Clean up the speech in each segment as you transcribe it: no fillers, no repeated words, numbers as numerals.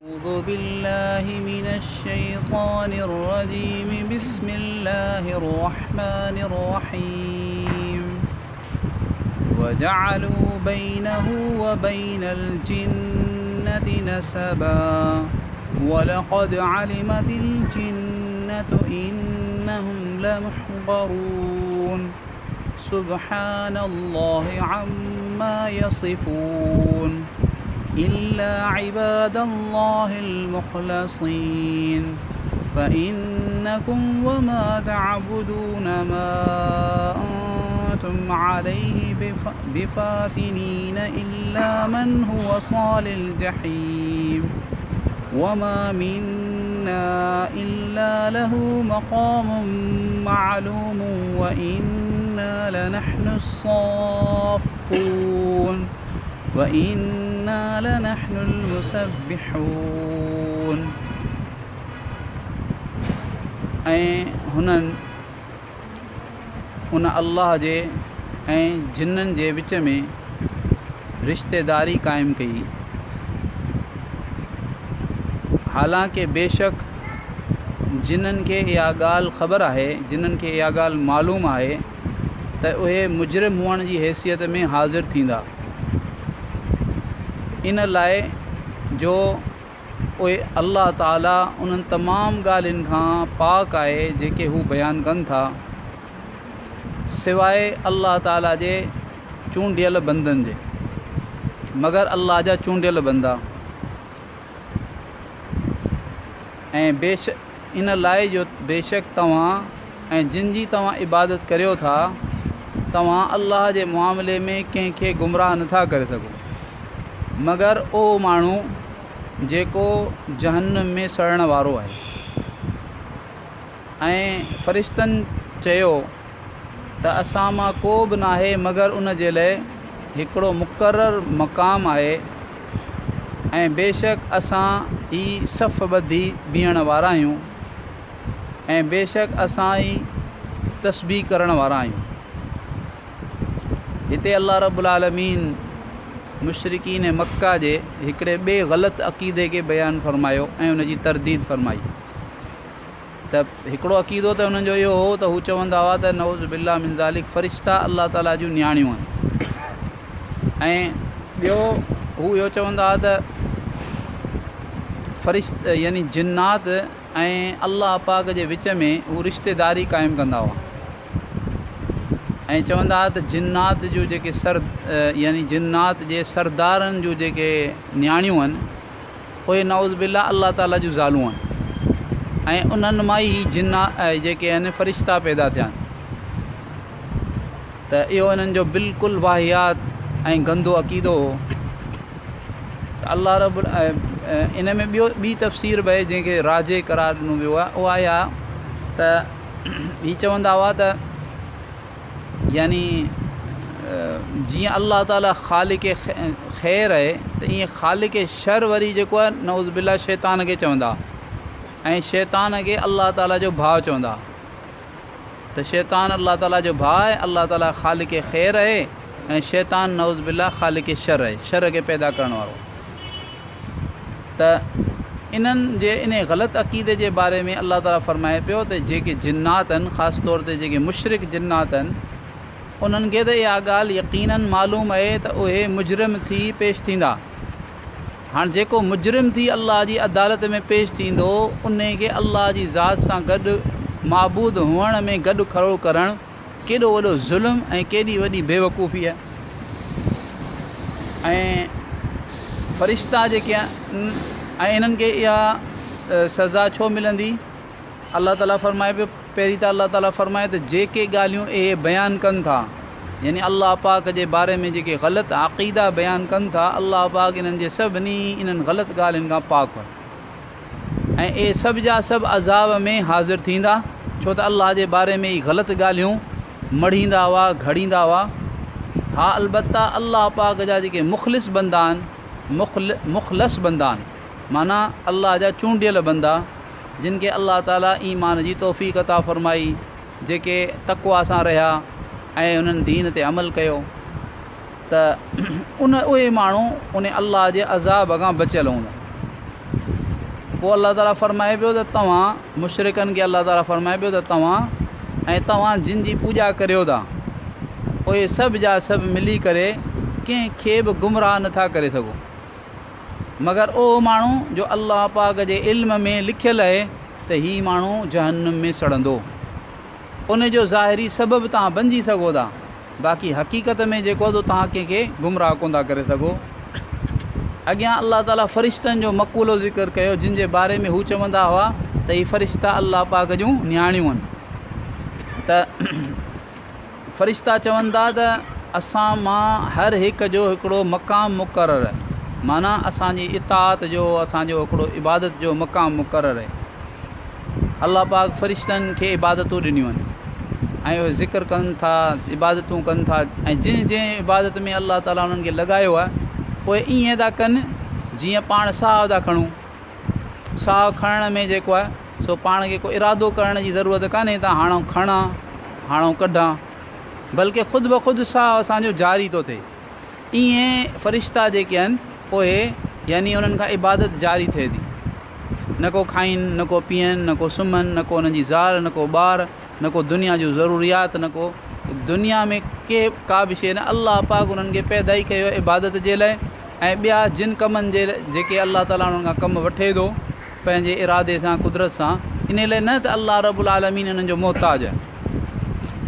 أعوذ بالله من الشيطان الرجيم بسم الله الرحمن الرحيم وجعلوا بينه وبين الجنة نسبا ولقد علمت الجنة إنهم لمحضرون سبحان الله عما يصفون إلا عباد الله المخلصين فإنكم وما تعبدون ما أنتم عليه بفاتنين إلا من هو صال الجحيم وما منا إلا له مقام معلوم وإنا لنحن الصافون وإنا لنحن المسبحون हुन अल्लाह जे ऐं जिन्ननि जे विच में रिश्तेदारी क़ाइमु कई। हालांकि बेशक जिन्हनि खे इहा ॻाल्हि ख़बर आहे, जिन्हनि खे इहा ॻाल्हि मालूम आहे त उहे मुजरिम हुअण जी हैसियत में हाज़िर थींदा। इन लाइ जो उहे अल्लाह ताला उन्हनि तमामु ॻाल्हियुनि खां पाक आहे जेके हू बयानु कनि था, सवाइ अल्लाह ताला जे चूंडियल बंदनि जे, मगर अल्लाह जा चूंडियल बंदा। ऐं इन लाइ जो बेशक तव्हां ऐं जिन जी तव्हां इबादत करियो था, तव्हां अल्लाह जे मामले में कंहिंखे गुमराह नथा करे सघो मगर उहो माण्हू जेको जहन्नम में सड़ण वारो आहे। ऐं फ़रिश्तनि चयो त असां मां को बि नाहे मगर उन जे लाइ हिकिड़ो मुक़ररु मक़ाम आहे ऐं बेशक असां ई सफ़ ॿधी बीहण वारा आहियूं ऐं बेशक असां ई तस्बीह करण वारा आहियूं। हिते अल्लाह रब्बुल आलमीन मुशरिकीन मक्का जे हिकिड़े ॿिए ग़लति अक़ीदे खे बयानु फ़रमायो ऐं उन जी तरदीद फ़रमाई। त हिकिड़ो अक़ीदो त हुननि जो इहो हो त हू चवंदा हुआ त नऊज़ बिल्लाह मिन ज़ालिक फ़रिश्ता अल्लाह ताला जूं नियाणियूं आहिनि। ऐं ॿियो हू इहो चवंदा हुआ त यानी जिन्नात ऐं अल्लाह पाक जे विच में हू रिश्तेदारी क़ाइमु कंदा हुआ ऐं चवंदा हुआ त जिन्नात जूं जेके यानी जिन्नात जे सरदारनि जूं जेके नियाणियूं आहिनि उहे नऊज़ बिल्लाह अल्लाह ताला जूं ज़ालूं आहिनि ऐं उन्हनि मां ई जेके आहिनि फ़रिश्ता पैदा थिया आहिनि। त इहो इन्हनि जो बिल्कुलु वाहियात ऐं गंदो अक़ीदो हो। अल्लाह रब इन में ॿी तफ़सीर बि आहे जंहिंखे राजे करार ॾिनो वियो आहे, उहा इहा त हीअ चवंदा हुआ त यानी जीअं अल्लाह ताला ख़ालिक़ ख़ैर आहे त ईअं ख़ालिक़ शर वरी जेको आहे नऊज़ बिल्लाह शैतान खे चवंदा ऐं शैतान खे अल्लाह ताला जो भाउ चवंदा। त शैतान अल्लाह ताला जो भाउ आहे, अल्लाह ताला ख़ालिक़ ख़ैर आहे ऐं शैतान नऊज़ बिल्लाह ख़ालिक़ शर आहे, शर खे पैदा करण वारो। त इन्हनि जे इन ग़लति अक़ीदे जे बारे में अल्लाह ताला फ़रमाए पियो त जेके जिन्नात आहिनि, ख़ासि तौर ते जेके मुशरिक जिन्नात आहिनि, उन्हनि खे त इहा ॻाल्हि यक़ीनन मालूम आहे त उहे मुजरिम थी पेश थींदा। हाणे जेको मुजरिम थी अल्लाह जी अदालत में पेश थींदो, उन खे अल्लाह जी ज़ात सां गॾु माबूद हुअण में गॾु खड़ो करणु केॾो वॾो ज़ुल्म ऐं केॾी वॾी बेवकूफ़ी आहे। ऐं फ़रिश्ता जेके आहिनि ऐं इन्हनि खे इहा सज़ा छो मिलंदी? अल्लाह ताला फ़रमाए पियो, पहिरीं त अल्लाह ताला फ़रमाए त जेके ॻाल्हियूं इहे बयानु कनि था, यानी अल्लाह पाक जे बारे में जेके ग़लति अक़ीदा बयानु कनि था, अल्लाह पाक इन्हनि जे सभिनी इन्हनि ग़लति ॻाल्हियुनि खां पाक आहे ऐं इहे सभु जा सभु अज़ाब में हाज़िर थींदा, छो त अल्लाह जे बारे में इहे ग़लति ॻाल्हियूं मढ़ींदा हुआ, घड़ींदा हुआ। हा अलबत्ता अल्लाह पाक जा जेके मुख़लिस बंदा आहिनि, मुख़लस बंदा आहिनि, माना अल्लाह जा चूंडियल बंदा, जिन खे अल्लाह ताला ईमान जी तौफ़ीक़ अता फ़रमाई, जेके तक़वा सां रहिया ऐं उन्हनि दीन ते अमल कयो, त उहे माण्हू उन अल्लाह जे अज़ाब खां बचियल हूंदा। पोइ अलाह ताला फ़रमाए पियो त तव्हां मुशरिकनि खे अलाह ताला फ़रमाए पियो त तव्हां जिन जी पूॼा करियो था उहे सभु जा सभु मिली करे कंहिंखे बि गुमराह नथा करे सघो मगर उहो माण्हू जो अलाह पाक जे इल्म में लिखियलु आहे त हीउ माण्हू जहन्नम में सड़ंदो उन जो ज़ाहिरी सबबु तव्हां बणिजी सघो था बाक़ी हक़ीक़त में जेको आहे तव्हां कंहिंखे गुमराह कोन था करे सघो। अॻियां अलाह ताला फ़रिश्तनि जो मक़ूलो ज़िक्र कयो जिन जे बारे में हू चवंदा हुआ त हीअ फ़रिश्ता अलाह पाक जूं नियाणियूं आहिनि त फ़रिश्ता चवंदा त असां मां हर हिक जो हिकिड़ो मक़ाम मुक़ररु आहे माना असांजी इताअत जो असांजो हिकिड़ो इबादत जो मक़ाम मुक़ररु आहे। अलाह पाक फ़रिश्तनि खे इबादतूं ॾिनियूं आहिनि ऐं उहे ज़िक्र कनि था इबादतूं कनि था ऐं जंहिं जंहिं इबादत में अलाह ताला उन्हनि खे लॻायो आहे उहे ईअं था कनि जीअं पाण साहु था खणूं। साहु खणण में जेको आहे सो पाण खे को इरादो करण जी ज़रूरत कान्हे त हाणे खणा हाणे कढां बल्कि ख़ुदि ब ख़ुदि साहु असांजो जारी थो थिए। ईअं फ़रिश्ता जेके आहिनि उहे यानी उन्हनि खां इबादत जारी थिए थी न को खाइनि न को पीअनि न को सुम्हनि न को उन्हनि जी ज़ाल न को ॿार न को दुनिया जूं ज़रूरियात न को दुनिया में का बि शइ न अलाह पाक उन्हनि खे पैदा ई कयो इबादत जे लाइ ऐं ॿिया जिन कमनि जे जेके अलाह ताला उन्हनि खां कमु वठे थो पंहिंजे इरादे सां कुदरत सां इन लाइ न त अलाह रब्बुल आलमीन उन्हनि जो मोहताज आहे।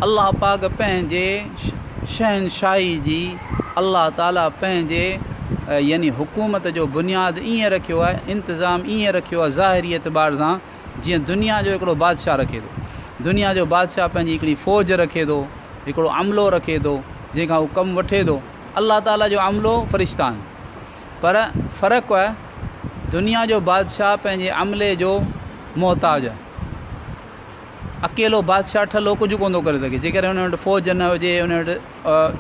अलाह पाक पंहिंजे शहनशाही जी अलाह ताला पंहिंजे यानी हुकूमत जो बुनियादु ईअं रखियो आहे इंतिज़ाम ईअं रखियो आहे ज़ाहिरी एतबार सां जीअं दुनिया जो हिकिड़ो बादशाह रखे थो। दुनिया जो बादशाह पंहिंजी हिकिड़ी फ़ौज रखे थो हिकिड़ो अमलो रखे थो जंहिंखां हू कमु वठे थो। अलाह ताला जो अमलो फ़रिश्ता आहिनि पर फ़र्क़ु आहे दुनिया जो बादशाह पंहिंजे अमले जो मोहताज आहे। अकेलो बादशाह ठलो कुझु कोन थो करे सघे जेकॾहिं हुन वटि फ़ौज न हुजे हुन वटि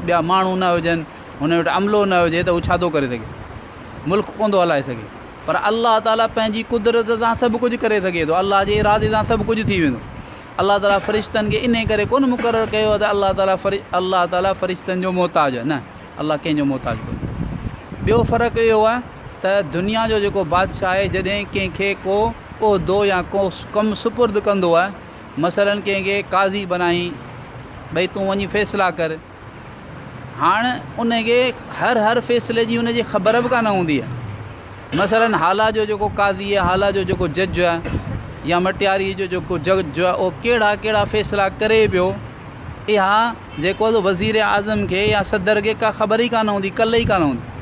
ॿिया माण्हू न हुजनि हुन वटि अमलो न हुजे त हू छा थो करे सघे मुल्क कोन थो हलाए सघे। पर अलाह ताला पंहिंजी कुदरत सां सभु कुझु करे सघे थो अलाह जे इरादे सां सभु कुझु थी वेंदो। अलाह ताला फ़रिश्तनि खे इन करे कोन मुक़ररु कयो आहे त अलाह ताला फ़रिश्तनि जो मोहताज आहे न अलाह कंहिंजो मोहताज कोन्हे। ॿियो फ़र्क़ु इहो आहे त दुनिया जो जेको बादशाह आहे जॾहिं कंहिंखे को उहिदो या को कमु सुपुर्द कंदो आहे मसलन कंहिंखे काज़ी बनाई भई तूं वञी फ़ैसिला कर हाणे उनखे हर फ़ैसिले जी उनजी ख़बर बि कान हूंदी आहे। मसलन हाला जो जेको काज़ी आहे हाला जो जेको जज आहे या मटियारी जो जेको जज आहे उहो कहिड़ा कहिड़ा फ़ैसिला करे पियो इहा जेको वज़ीर आज़म खे या सदर खे का ख़बर ई कान हूंदी कल्ह ई कान हूंदी।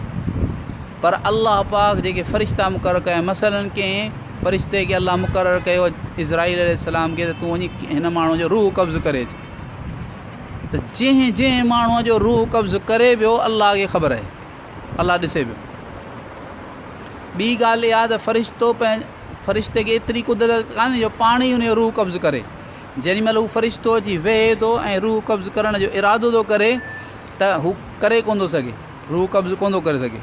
पर अलाह पाक जेके फ़रिश्ता मुक़ररु कया मसलन कंहिं फ़रिश्ते खे अलाह मुक़ररु कयो इज़राईल अलैहिस्सलाम खे त तूं वञी हिन माण्हूअ जो रूह कब्ज़ करे अचु त जंहिं माण्हूअ जो रूह कब्ज़ करे पियो अलाह खे ख़बर आहे अलाह ॾिसे पियो। ॿी ॻाल्हि इहा त फ़रिश्ते खे एतिरी कुदरत कान्हे जो पाण ई उनजो रूह कब्ज़ करे जेॾी महिल हू फ़रिश्तो अची वेहे थो ऐं रूह कब्ज़ करण जो इरादो थो करे त हू करे कोन थो सघे रूह कब्ज़ कोन थो करे सघे।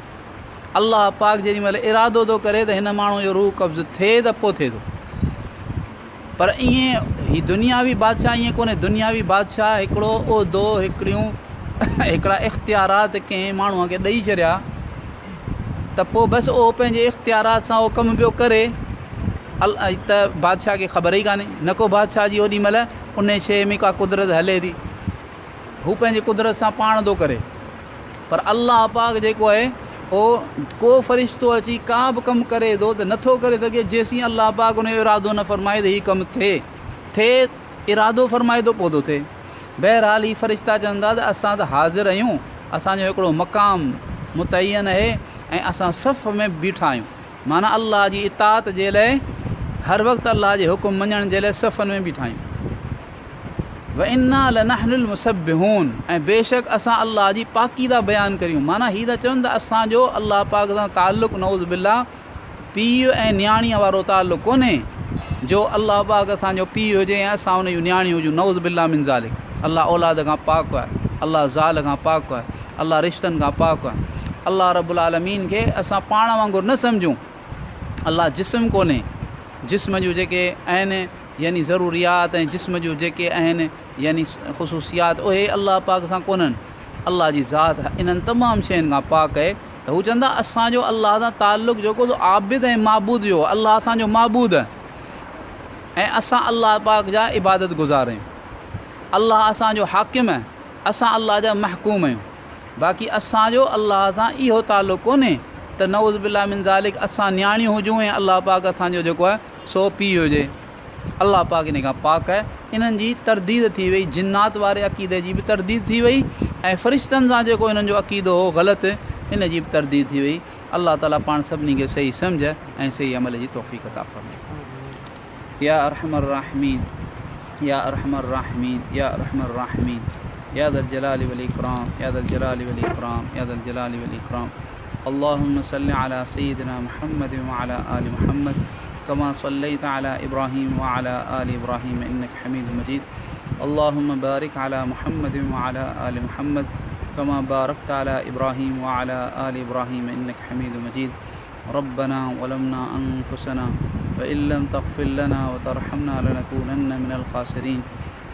अलाह पाक जेॾी महिल इरादो थो करे त हिन माण्हू जो रूह कब्ज़ थिए त पोइ थिए थो। पर ईअं हीउ दुनियावी बादशाह ईअं कोन्हे दुनियावी बादशाह हिकिड़ो उहिदो हिकिड़ा इख़्तियारात कंहिं माण्हूअ खे ॾेई छॾिया त पोइ बसि उहो पंहिंजे इख़्तियारात सां उहो कमु पियो करे त बादशाह खे ख़बर ई कान्हे न को बादशाह जी ओॾी महिल उन शइ में का कुदरत हले थी हू पंहिंजे कुदरत सां पाण थो करे। पर अलाह पाक जेको आहे उहो को फ़रिश्तो अची का बि कमु करे थो त नथो करे सघे जेसीं अलाह पाक उनजो इरादो न फ़रमाए त हीउ कमु थिए इरादो फ़रमाए थो पोइ थो थिए। बहरहाल ही फ़रिश्ता चवंदा त असां त हाज़िर आहियूं असांजो हिकिड़ो मक़ाम मुतयन आहे ऐं असां सफ़ में बीठा आहियूं माना अलाह जी इताअत जे लाइ हर वक़्तु अलाह जे हुकुम मञण जे लाइ सफ़नि में बीठा आहियूं। व इन्ना लनहनुल मुसब्बिहून ऐं बेशक असां अलाह जी पाकीदा बयानु करियूं माना हीअ त चवनि त असांजो अलाह पाक सां ताल्लुक़ु नऊज़ बिल्ला पीउ ऐं नियाणीअ वारो ताल्लुक़ु कोन्हे जो अलाह पाक असांजो पीउ हुजे ऐं असां उन जूं नियाणियूं हुजूं नऊज़ बिल्ला मिन ज़ालिक। अलाह औलाद खां पाक आहे अलाह ज़ाल खां पाक आहे अलाह रिश्तनि खां पाक आहे। अलाह रब्बुल आलमीन खे असां पाण वांगुरु न सम्झूं। अलाह जिस्म कोन्हे जिस्म जूं जेके आहिनि यानी ज़रूरियात ऐं जिस्म जूं जेके आहिनि यानी ख़ुसूसियात उहे अलाह पाक सां कोन्हनि। अलाह जी ज़ात इन्हनि तमामु शयुनि खां पाक आहे त हू चवंदा असांजो अलाह सां ताल्लुक़ जेको तो आबिद ऐं माबूद जो, अलाह असांजो माबूद ऐं असां अलाह पाक जा इबादत गुज़ार आहियूं। अलाह असांजो हाकिम आहे, असां अलाह जा महकूम आहियूं। बाक़ी असांजो अलाह सां इहो ताल्लुक़ कोन्हे त नऊज़ बिल्लाह मिन ज़ालिक असां नियाणियूं हुजूं ऐं अलाह पाक असांजो जेको आहे सो पीउ हुजे। अलाह पाक इन खां पाक आहे। इन्हनि जी तरदीद थी वई, जिन्नात वारे अक़ीदे जी बि तरदीद थी वई ऐं फ़रिश्तनि सां जेको इन्हनि जो अक़ीदो हो ग़लति, इन जी बि तरदीद थी वई। अलाह ताला पाण सभिनी खे सही सम्झ ऐं सही अमल जी तौफ़ीक़ अता फ़रमाए। या अरहमर राहिमीन, या अरहमर राहिमीन, या अरहमर राहिमीन, या ज़ल जलालि वल इकराम, या ज़ल जलालि वल इकराम, या ज़ल जलालि वल इकराम। अल्लाहुम्मा सल्लि अला सय्यिदिना मुहम्मद व अला आलि मुहम्मद कमा सल्लैत अला इब्राहीम व अला आलि इब्राहीम इन्नका हमीदुम मजीद। अल्लाहुम्मा बारिक अला मुहम्मद व अला आलि मुहम्मद कमा बारकत अला इब्राहीम व अला आलि इब्राहीम इन्नका हमीदुम मजीद। रब्बना वलमना अनफुसना व इल्लम तग़फिर लना व तरहमना लनकूनन्न मिनल ख़ासिरीन।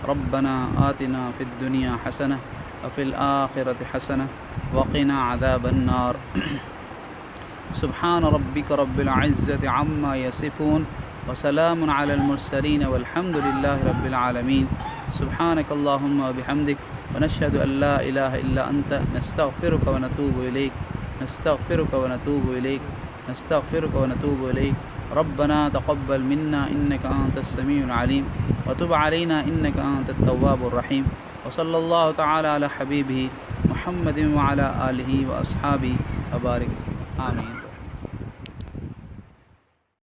रब्बना आतिना फ़िद दुनिया हसनह व फ़िल आखिरति हसनह व क़िना अज़ाबन नार। सुब्हान रब्बिक रब्बिल इज़्ज़ति अम्मा यसिफ़ून व सलामुन अलल मुरसलीन वल्हम्दुलिल्लाहि रब्बिल आलमीन। सुब्हानक अल्लाहुम्मा व बिहम्दिक व नशहदु अन ला इलाहा इल्ला अंत नस्तग़फिरुका व नतूबु इलैक, नस्तग़फिरुका व नतूबु इलैक, नस्तग़फिरुका व नतूबु इलैक। रब्बना तक़ब्बल मिन्ना इन्नका अंतस समीउल अलीम व तुब अलैना इन्नका अंतत तव्वाबुर रहीम। व सल्लल्लाहु तआला अला हबीबिही मुहम्मदिन व अला आलिहि व अस्हाबिही व बारिक। आमीन।